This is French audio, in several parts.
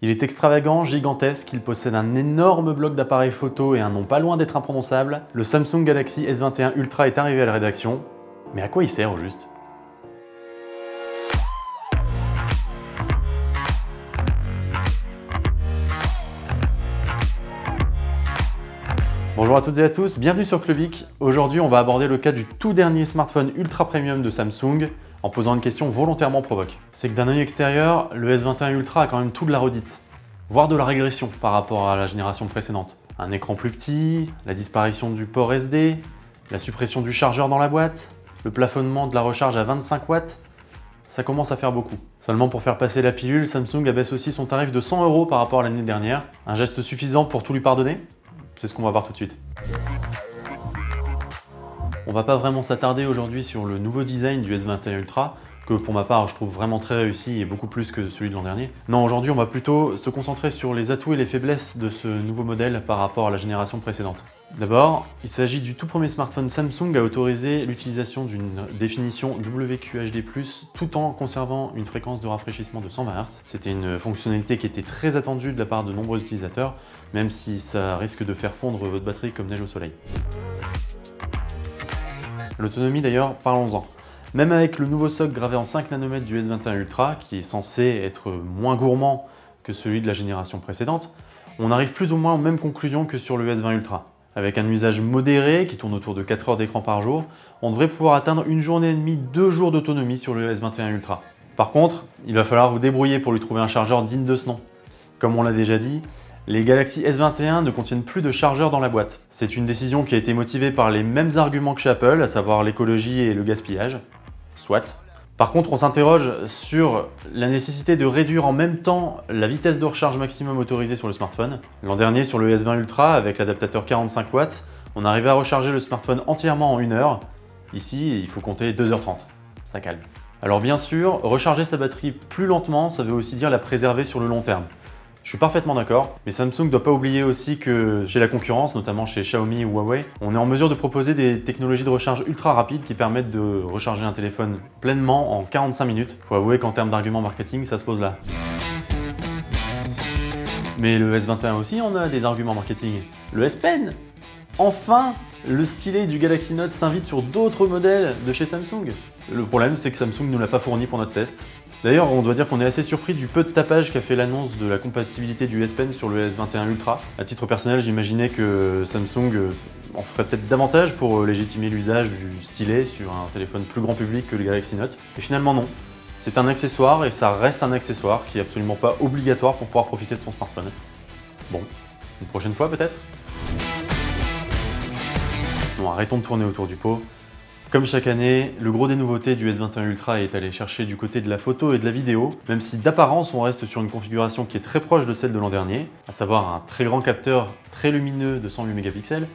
Il est extravagant, gigantesque, il possède un énorme bloc d'appareils photo et un nom pas loin d'être imprononçable. Le Samsung Galaxy S21 Ultra est arrivé à la rédaction. Mais à quoi il sert au juste? Bonjour à toutes et à tous, bienvenue sur Clubic. Aujourd'hui, on va aborder le cas du tout dernier smartphone ultra premium de Samsung en posant une question volontairement provoque. C'est que d'un œil extérieur, le S21 Ultra a quand même tout de la redite, voire de la régression par rapport à la génération précédente. Un écran plus petit, la disparition du port SD, la suppression du chargeur dans la boîte, le plafonnement de la recharge à 25 watts, ça commence à faire beaucoup. Seulement pour faire passer la pilule, Samsung abaisse aussi son tarif de 100 € par rapport à l'année dernière. Un geste suffisant pour tout lui pardonner? C'est ce qu'on va voir tout de suite. On va pas vraiment s'attarder aujourd'hui sur le nouveau design du S21 Ultra, que pour ma part je trouve vraiment très réussi et beaucoup plus que celui de l'an dernier. Non, aujourd'hui on va plutôt se concentrer sur les atouts et les faiblesses de ce nouveau modèle par rapport à la génération précédente. D'abord, il s'agit du tout premier smartphone Samsung à autoriser l'utilisation d'une définition WQHD+, tout en conservant une fréquence de rafraîchissement de 120 Hz. C'était une fonctionnalité qui était très attendue de la part de nombreux utilisateurs, même si ça risque de faire fondre votre batterie comme neige au soleil. L'autonomie d'ailleurs, parlons-en. Même avec le nouveau SoC gravé en 5 nanomètres du S21 Ultra, qui est censé être moins gourmand que celui de la génération précédente, on arrive plus ou moins aux mêmes conclusions que sur le S20 Ultra. Avec un usage modéré, qui tourne autour de 4 heures d'écran par jour, on devrait pouvoir atteindre une journée et demie, 2 jours d'autonomie sur le S21 Ultra. Par contre, il va falloir vous débrouiller pour lui trouver un chargeur digne de ce nom. Comme on l'a déjà dit, les Galaxy S21 ne contiennent plus de chargeur dans la boîte. C'est une décision qui a été motivée par les mêmes arguments que chez Apple, à savoir l'écologie et le gaspillage. Soit. Par contre, on s'interroge sur la nécessité de réduire en même temps la vitesse de recharge maximum autorisée sur le smartphone. L'an dernier, sur le S20 Ultra, avec l'adaptateur 45 watts, on arrivait à recharger le smartphone entièrement en 1 heure. Ici, il faut compter 2h30. Ça calme. Alors bien sûr, recharger sa batterie plus lentement, ça veut aussi dire la préserver sur le long terme. Je suis parfaitement d'accord, mais Samsung ne doit pas oublier aussi que chez la concurrence, notamment chez Xiaomi ou Huawei, on est en mesure de proposer des technologies de recharge ultra rapides qui permettent de recharger un téléphone pleinement en 45 minutes. Faut avouer qu'en termes d'arguments marketing, ça se pose là. Mais le S21 aussi, on a des arguments marketing. Le S Pen! Enfin, le stylet du Galaxy Note s'invite sur d'autres modèles de chez Samsung. Le problème, c'est que Samsung ne l'a pas fourni pour notre test. D'ailleurs, on doit dire qu'on est assez surpris du peu de tapage qu'a fait l'annonce de la compatibilité du S Pen sur le S21 Ultra. À titre personnel, j'imaginais que Samsung en ferait peut-être davantage pour légitimer l'usage du stylet sur un téléphone plus grand public que le Galaxy Note. Et finalement non. C'est un accessoire et ça reste un accessoire qui est absolument pas obligatoire pour pouvoir profiter de son smartphone. Bon, une prochaine fois peut-être? Bon, arrêtons de tourner autour du pot. Comme chaque année, le gros des nouveautés du S21 Ultra est allé chercher du côté de la photo et de la vidéo, même si d'apparence on reste sur une configuration qui est très proche de celle de l'an dernier, à savoir un très grand capteur très lumineux de 108 mégapixels,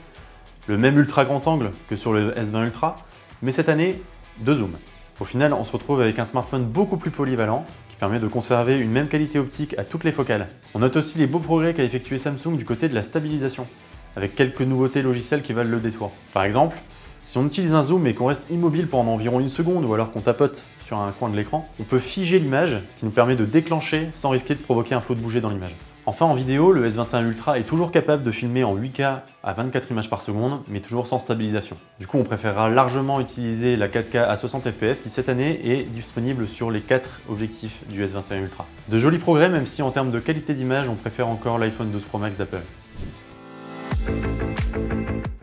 le même ultra grand angle que sur le S20 Ultra, mais cette année, 2 zooms. Au final, on se retrouve avec un smartphone beaucoup plus polyvalent, qui permet de conserver une même qualité optique à toutes les focales. On note aussi les beaux progrès qu'a effectué Samsung du côté de la stabilisation, avec quelques nouveautés logicielles qui valent le détour. Par exemple, si on utilise un zoom et qu'on reste immobile pendant environ 1 seconde ou alors qu'on tapote sur un coin de l'écran, on peut figer l'image, ce qui nous permet de déclencher sans risquer de provoquer un flot de bouger dans l'image. Enfin, en vidéo, le S21 Ultra est toujours capable de filmer en 8K à 24 images par seconde, mais toujours sans stabilisation. Du coup, on préférera largement utiliser la 4K à 60 fps qui cette année est disponible sur les 4 objectifs du S21 Ultra. De jolis progrès, même si en termes de qualité d'image, on préfère encore l'iPhone 12 Pro Max d'Apple.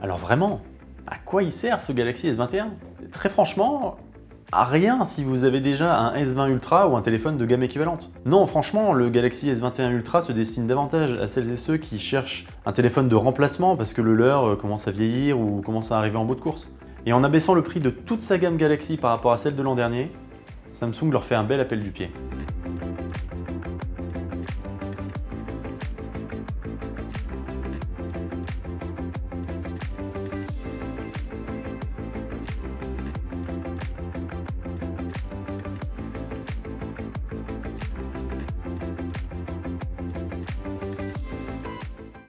Alors vraiment, à quoi il sert ce Galaxy S21? Très franchement, à rien si vous avez déjà un S20 Ultra ou un téléphone de gamme équivalente. Non, franchement, le Galaxy S21 Ultra se destine davantage à celles et ceux qui cherchent un téléphone de remplacement parce que le leur commence à vieillir ou commence à arriver en bout de course. Et en abaissant le prix de toute sa gamme Galaxy par rapport à celle de l'an dernier, Samsung leur fait un bel appel du pied.